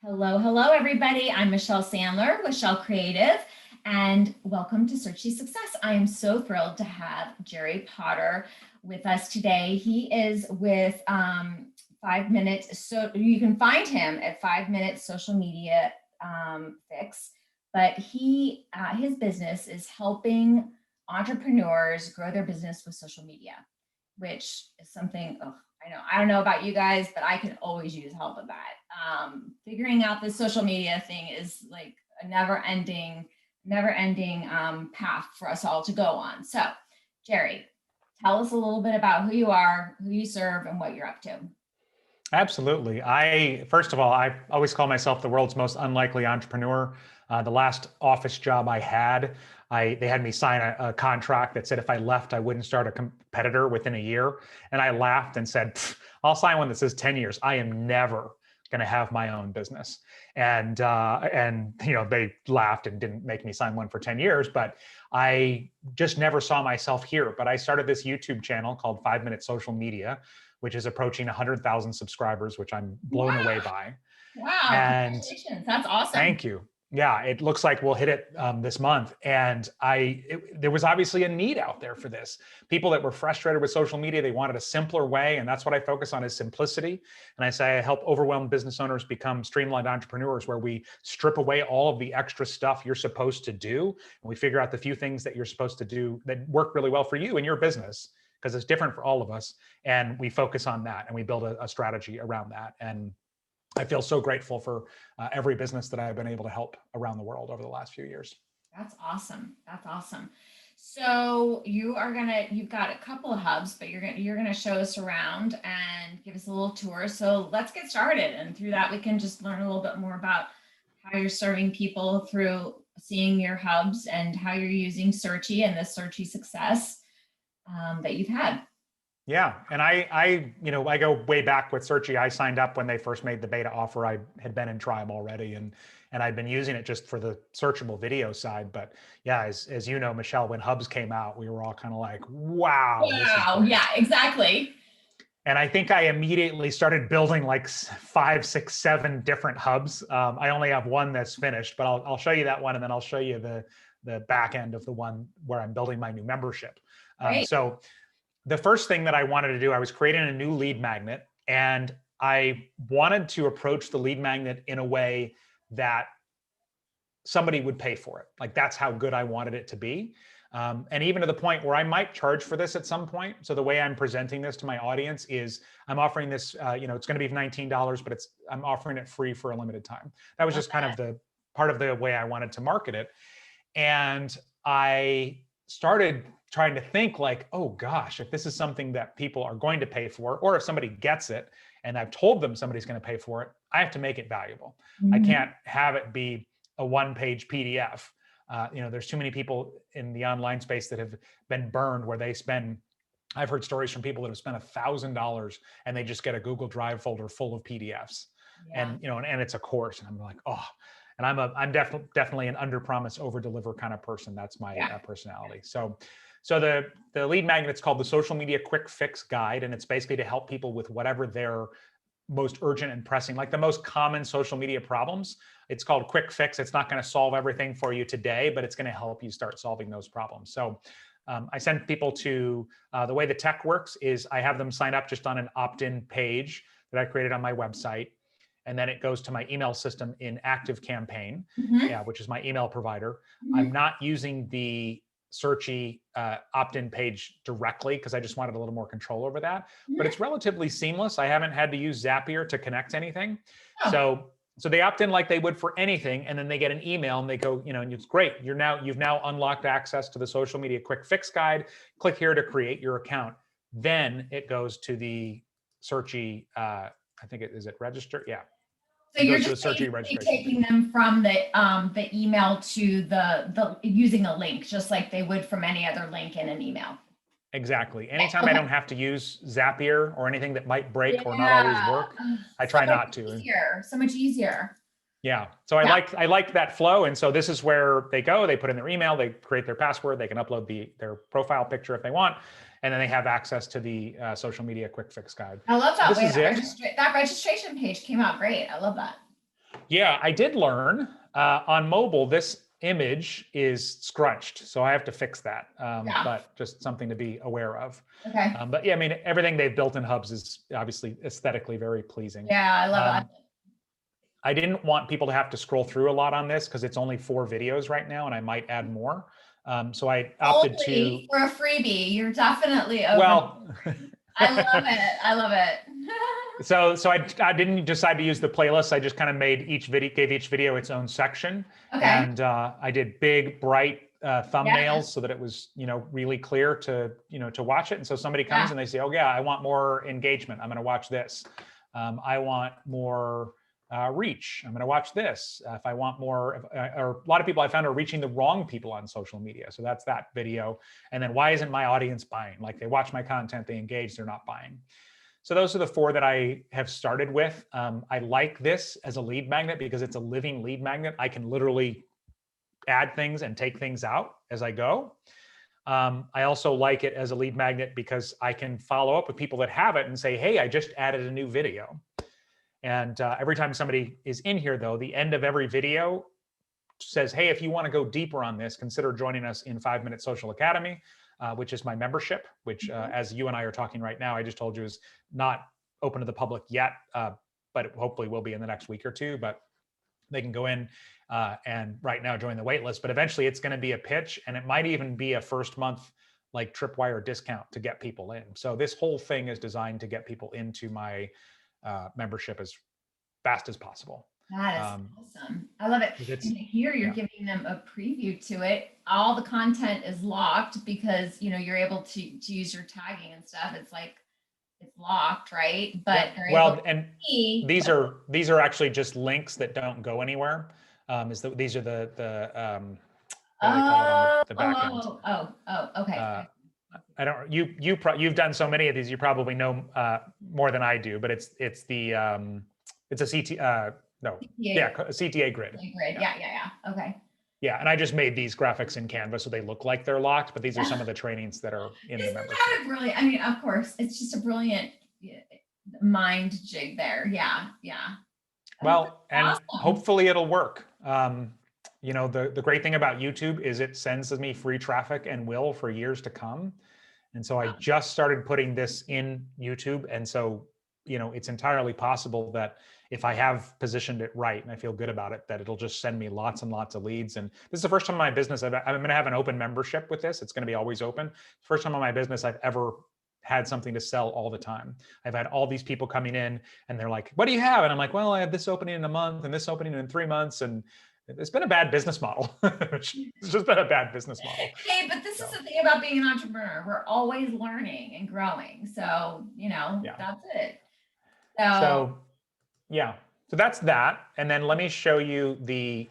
Hello, hello, everybody. I'm Michelle Sandler with Shell Creative, and welcome to Searchie Success. I am so thrilled to have Jerry Potter with us today. He is with 5 Minutes. So you can find him at 5 Minutes Social Media Fix, but his business is helping entrepreneurs grow their business with social media, which is something, oh, I don't know about you guys, but I can always use help with that. Figuring out the social media thing is like a never ending path for us all to go on. So, Jerry, tell us a little bit about who you are, who you serve, and what you're up to. Absolutely. First of all, I always call myself the world's most unlikely entrepreneur. The last office job I had, they had me sign a contract that said if I left, I wouldn't start a competitor within a year. And I laughed and said, I'll sign one that says 10 years. I am never going to have my own business. And they laughed and didn't make me sign one for 10 years, but I just never saw myself here. But I started this YouTube channel called 5 Minute Social Media, which is approaching 100,000 subscribers, which I'm blown Wow. away by. Wow. And Congratulations. That's awesome. thank you. Yeah, it looks like we'll hit it this month. And there was obviously a need out there for this. People that were frustrated with social media, they wanted a simpler way. And that's what I focus on is simplicity. And I say I help overwhelmed business owners become streamlined entrepreneurs, where we strip away all of the extra stuff you're supposed to do. And we figure out the few things that you're supposed to do that work really well for you and your business, because it's different for all of us. And we focus on that and we build a strategy around that. And I feel so grateful for every business that I've been able to help around the world over the last few years. That's awesome. That's awesome. So you've got a couple of hubs, but you're gonna show us around and give us a little tour. So let's get started. And through that, we can just learn a little bit more about how you're serving people through seeing your hubs and how you're using Searchie and the Searchie success that you've had. Yeah, and I go way back with Searchie. I signed up when they first made the beta offer. I had been in Tribe already, and I'd been using it just for the searchable video side. But yeah, as you know, Michelle, when Hubs came out, we were all kind of like, "Wow, this is Wow. great." Yeah, exactly. And I think I immediately started building like 5, 6, 7 different hubs. I only have one that's finished, but I'll show you that one, and then I'll show you the back end of the one where I'm building my new membership. Great. So the first thing that I wanted to do, I was creating a new lead magnet, and I wanted to approach the lead magnet in a way that somebody would pay for it. Like that's how good I wanted it to be. And even to the point where I might charge for this at some point. So the way I'm presenting this to my audience is I'm offering this, it's going to be $19, but I'm offering it free for a limited time. That was just kind of the part of the way I wanted to market it. And I started trying to think like, oh gosh, if this is something that people are going to pay for, or if somebody gets it and I've told them somebody's going to pay for it, I have to make it valuable. Mm-hmm. I can't have it be a one-page PDF. There's too many people in the online space that have been burned where I've heard stories from people that have spent $1,000 and they just get a Google Drive folder full of PDFs. Yeah. And it's a course. And I'm like, oh, and I'm definitely an under promise, over deliver kind of person. That's my personality. So the lead magnet, it's called the Social Media Quick Fix Guide. And it's basically to help people with whatever their most urgent and pressing, like the most common social media problems. It's called Quick Fix. It's not going to solve everything for you today, but it's going to help you start solving those problems. So I send people to, the way the tech works is I have them sign up just on an opt-in page that I created on my website. And then it goes to my email system in ActiveCampaign, which is my email provider. I'm not using the Searchie opt-in page directly because I just wanted a little more control over that. But it's relatively seamless. I haven't had to use Zapier to connect anything. So they opt in like they would for anything, and then they get an email and they go, and it's great. You've now unlocked access to the Social Media Quick Fix Guide. Click here to create your account. Then it goes to the Searchie. I think is it register? Yeah. So you're just taking them from the email to the using a link, just like they would from any other link in an email. Exactly. Anytime I don't have to use Zapier or anything that might break or not always work, I try not to. So much easier. Yeah. So I like that flow. And so this is where they go, they put in their email, they create their password, they can upload their profile picture if they want, and then they have access to the Social Media Quick Fix Guide. I love that. That registration page came out great. I love that. Yeah, I did learn on mobile, this image is scrunched. So I have to fix that. Yeah. But just something to be aware of. Okay. But yeah, I mean, everything they've built in hubs is obviously aesthetically very pleasing. Yeah, I love it. I didn't want people to have to scroll through a lot on this because it's only 4 videos right now and I might add more. So I opted to, Only for a freebie. You're definitely over. well, I love it. I love it. so I didn't decide to use the playlist. I just kind of made gave each video its own section. Okay. And I did big, bright thumbnails Yeah. so that it was, really clear to, to watch it. And so somebody comes Yeah. and they say, oh yeah, I want more engagement. I'm going to watch this. I want more reach. I'm going to watch this. If I want more, or a lot of people I found are reaching the wrong people on social media. So that's that video. And then why isn't my audience buying? Like they watch my content, they engage, they're not buying. So those are the 4 that I have started with. I like this as a lead magnet because it's a living lead magnet. I can literally add things and take things out as I go. I also like it as a lead magnet because I can follow up with people that have it and say, hey, I just added a new video. And every time somebody is in here, though, the end of every video says, hey, if you want to go deeper on this, consider joining us in 5 Minute Social Academy, which is my membership, which as you and I are talking right now, I just told you is not open to the public yet, but it hopefully will be in the next week or 2. But they can go in and right now join the wait list. But eventually it's going to be a pitch, and it might even be a first month like tripwire discount to get people in. So this whole thing is designed to get people into my membership as fast as possible. That is awesome. I love it. And here you're giving them a preview to it. All the content is locked because you're able to use your tagging and stuff. It's like it's locked, right? But well, and these are actually just links that don't go anywhere. These are the what do they call it on the back end? Oh, okay. I don't. You've done so many of these. You probably know more than I do. But it's a CTA. A CTA grid. Yeah. Okay. Yeah, and I just made these graphics in Canva so they look like they're locked, but these are some of the trainings that are in the membership. Isn't that brilliant? I mean, of course, it's just a brilliant mind jig there. Yeah. Well, and hopefully it'll work. The great thing about YouTube is it sends me free traffic and will for years to come. And so I just started putting this in YouTube. And so, it's entirely possible that if I have positioned it right and I feel good about it, that it'll just send me lots and lots of leads. And this is the first time in my business, I'm going to have an open membership with this. It's going to be always open. First time in my business I've ever had something to sell all the time. I've had all these people coming in and they're like, what do you have? And I'm like, well, I have this opening in a month and this opening in 3 months. And it's been a bad business model. It's just been a bad business model. Hey, but this is the thing about being an entrepreneur. We're always learning and growing. So, that's it. So that's that. And then let me show you the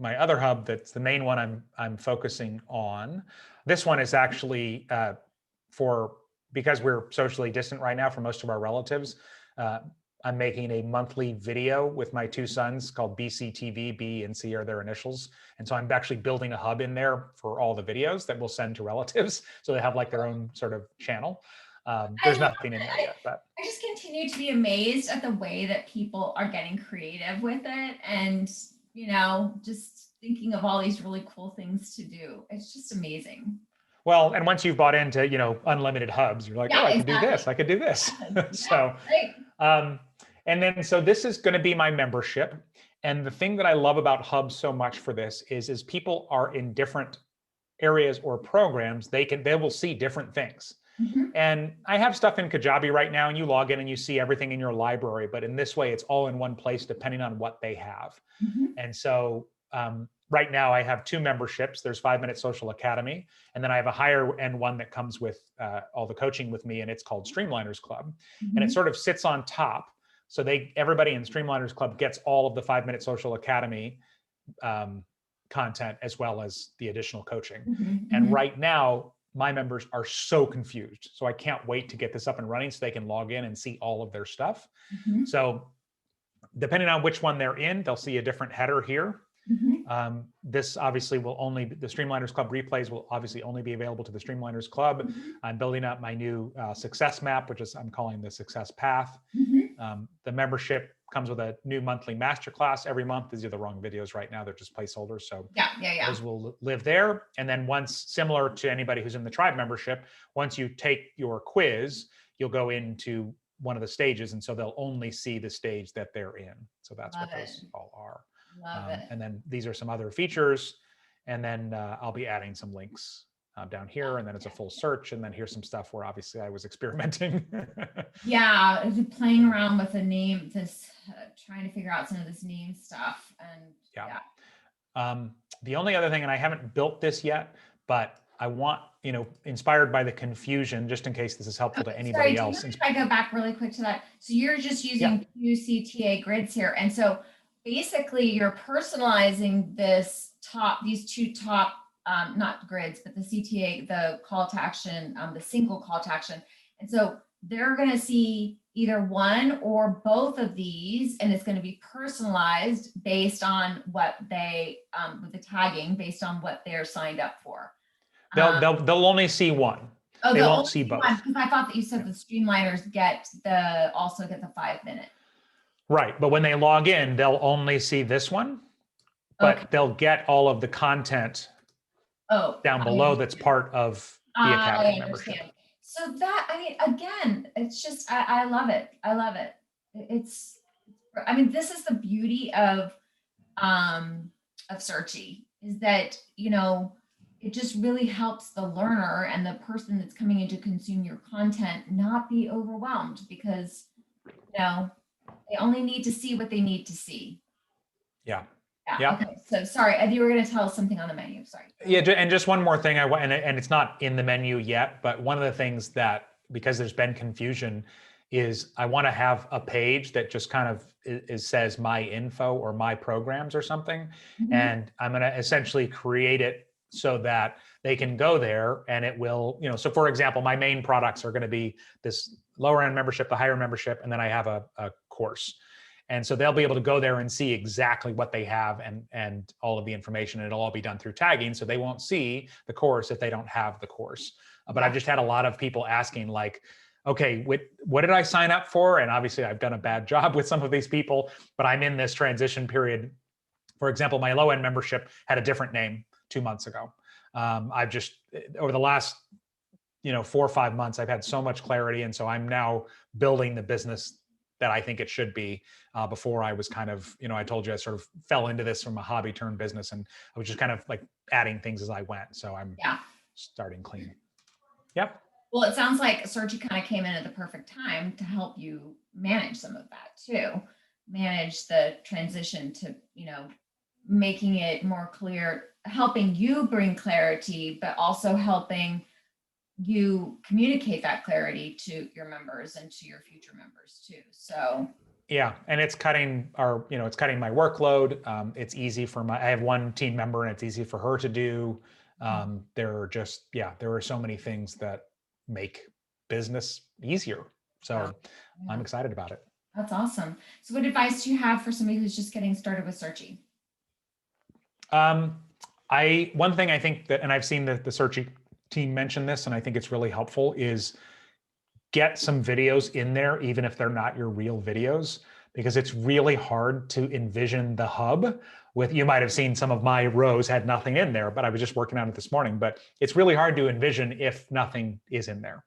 my other hub. That's the main one I'm focusing on. This one is actually because we're socially distant right now from most of our relatives. I'm making a monthly video with my 2 sons called BCTV. B and C are their initials. And so I'm actually building a hub in there for all the videos that we'll send to relatives. So they have like their own sort of channel. There's nothing in there yet, but I just continue to be amazed at the way that people are getting creative with it. And, just thinking of all these really cool things to do. It's just amazing. Well, and once you've bought into, unlimited hubs, you're like, I could do this. I could do this. So, and then, so this is going to be my membership. And the thing that I love about hubs so much for this is people are in different areas or programs, they will see different things. And I have stuff in Kajabi right now, and you log in and you see everything in your library. But in this way, it's all in one place, depending on what they have. And so right now I have 2 memberships. There's 5 Minute Social Academy. And then I have a higher end one that comes with all the coaching with me, and it's called Streamliners Club. And it sort of sits on top. So everybody in Streamliners Club gets all of the 5 Minute Social Academy content, as well as the additional coaching. And right now, my members are so confused. So I can't wait to get this up and running so they can log in and see all of their stuff. So depending on which one they're in, they'll see a different header here. This obviously the Streamliners Club replays will obviously only be available to the Streamliners Club. I'm building up my new success map, which I'm calling the Success Path. The membership comes with a new monthly masterclass every month. These are the wrong videos right now. They're just placeholders. So those will live there. And then once, similar to anybody who's in the tribe membership, once you take your quiz, you'll go into one of the stages. And so they'll only see the stage that they're in. So that's what those all are. Love it. And then these are some other features. And then I'll be adding some links down here, and then it's a full search, and then here's some stuff where obviously I was experimenting. Playing around with the name, trying to figure out some of this name stuff, and the only other thing, and I haven't built this yet, but I want, inspired by the confusion, just in case this is helpful to anybody else. If I go back really quick to that, so you're just using two CTA grids here, and so basically you're personalizing these two top. Not grids, but the CTA, the call to action, the single call to action. And so they're going to see either one or both of these, and it's going to be personalized based on what they, with the tagging, based on what they're signed up for. They'll only see one. Oh, they won't see both. Because I thought that you said the streamliners also get the 5 minute. Right, but when they log in, they'll only see this one, but they'll get all of the content down below that's part of the Academy membership. So again, it's just, I love it. I love it. This is the beauty of Searchie, is that, it just really helps the learner and the person that's coming in to consume your content not be overwhelmed, because, they only need to see what they need to see. Yeah. Yeah. Okay. So sorry, you were going to tell us something on the menu. Sorry. Yeah, and just one more thing. And it's not in the menu yet, but one of the things that, because there's been confusion, is I want to have a page that just kind of says my info or my programs or something, and I'm going to essentially create it so that they can go there and it will, So for example, my main products are going to be this lower end membership, the higher membership, and then I have a course. And so they'll be able to go there and see exactly what they have and all of the information. And it'll all be done through tagging. So they won't see the course if they don't have the course. But I've just had a lot of people asking, like, okay, what did I sign up for? And obviously I've done a bad job with some of these people, but I'm in this transition period. For example, my low end membership had a different name 2 months ago. I've just, over the last 4 or 5 months, I've had so much clarity. And so I'm now building the business that I think it should be. Before I was kind of, I told you I sort of fell into this from a hobby turned business, and I was just kind of like adding things as I went. So I'm starting clean. Yep. Well, it sounds like Searchie kind of came in at the perfect time to help you manage some of that too. Manage the transition to, making it more clear, helping you bring clarity, but also helping you communicate that clarity to your members and to your future members too. So yeah, and it's cutting it's cutting my workload. It's easy I have one team member, and it's easy for her to do. There are so many things that make business easier. So I'm excited about it. That's awesome. So what advice do you have for somebody who's just getting started with Searchie? One thing I think that, and I've seen the Searchie team mention this, and I think it's really helpful, is get some videos in there, even if they're not your real videos, because it's really hard to envision the hub with, you might have seen some of my rows had nothing in there, but I was just working on it this morning, but it's really hard to envision if nothing is in there.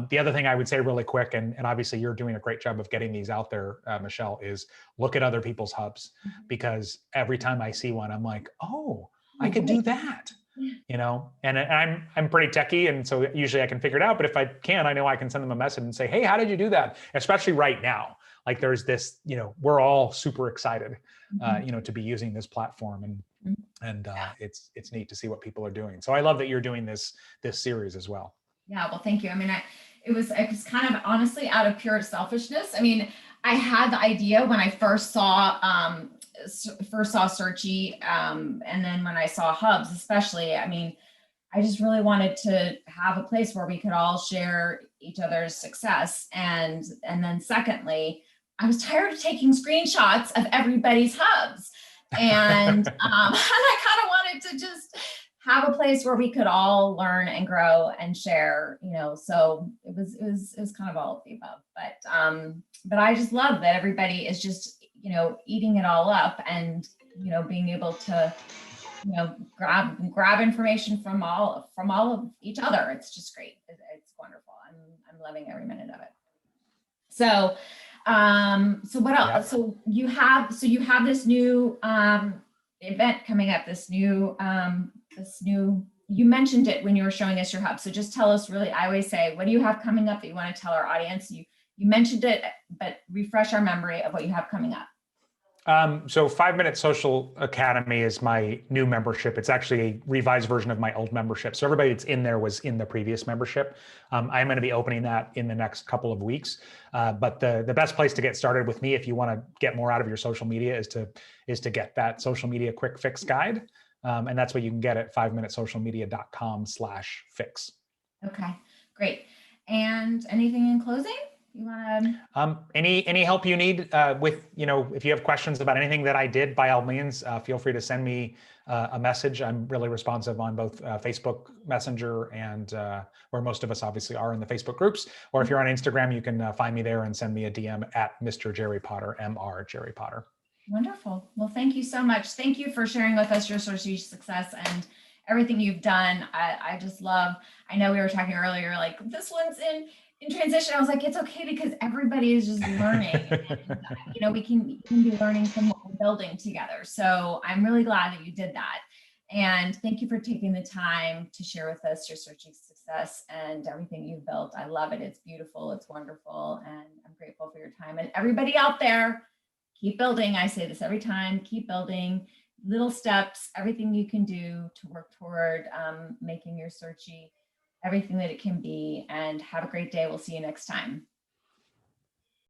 The other thing I would say really quick, and obviously you're doing a great job of getting these out there, Michelle, is look at other people's hubs, because every time I see one, I'm like, oh, I could do that. And I'm pretty techie. And so usually I can figure it out, but if I can, I know I can send them a message and say, hey, how did you do that? Especially right now, like there's this, we're all super excited, to be using this platform, and it's neat to see what people are doing. So I love that you're doing this series as well. Yeah. Well, thank you. I mean, it was kind of honestly out of pure selfishness. I mean, I had the idea when I first saw Searchie, and then when I saw hubs, especially, I mean, I just really wanted to have a place where we could all share each other's success. And then secondly, I was tired of taking screenshots of everybody's hubs. And I kind of wanted to just have a place where we could all learn and grow and share, so it was kind of all of the above, but I just love that everybody is just, eating it all up and, being able to, grab information from all of each other. It's just great. It's wonderful. I'm loving every minute of it. So, so what else? Yep. So you have this new event coming up, this new, you mentioned it when you were showing us your hub. So just tell us really, I always say, what do you have coming up that you want to tell our audience? You mentioned it, but refresh our memory of what you have coming up. So 5-Minute Social Academy is my new membership. It's actually a revised version of my old membership. So everybody that's in there was in the previous membership. I'm going to be opening that in the next couple of weeks. But the best place to get started with me, if you want to get more out of your social media, is to get that social media quick fix guide. And that's what you can get at 5minutesocialmedia.com/fix. Okay, great. And anything in closing? You want to any help you need with, if you have questions about anything that I did, by all means, feel free to send me a message. I'm really responsive on both Facebook Messenger and where most of us obviously are in the Facebook groups, or if you're on Instagram, you can find me there and send me a DM at Mr. Jerry Potter, Mr. Jerry Potter. Wonderful. Well, thank you so much. Thank you for sharing with us your Searchie success and everything you've done. I just love, I know we were talking earlier, like this one's in transition. I was like, it's okay because everybody is just learning. And, we can be learning from what we're building together. So I'm really glad that you did that. And thank you for taking the time to share with us your Searchie success and everything you've built. I love it. It's beautiful. It's wonderful. And I'm grateful for your time. And everybody out there, keep building. I say this every time, keep building little steps, everything you can do to work toward making your Searchie everything that it can be, and have a great day. We'll see you next time.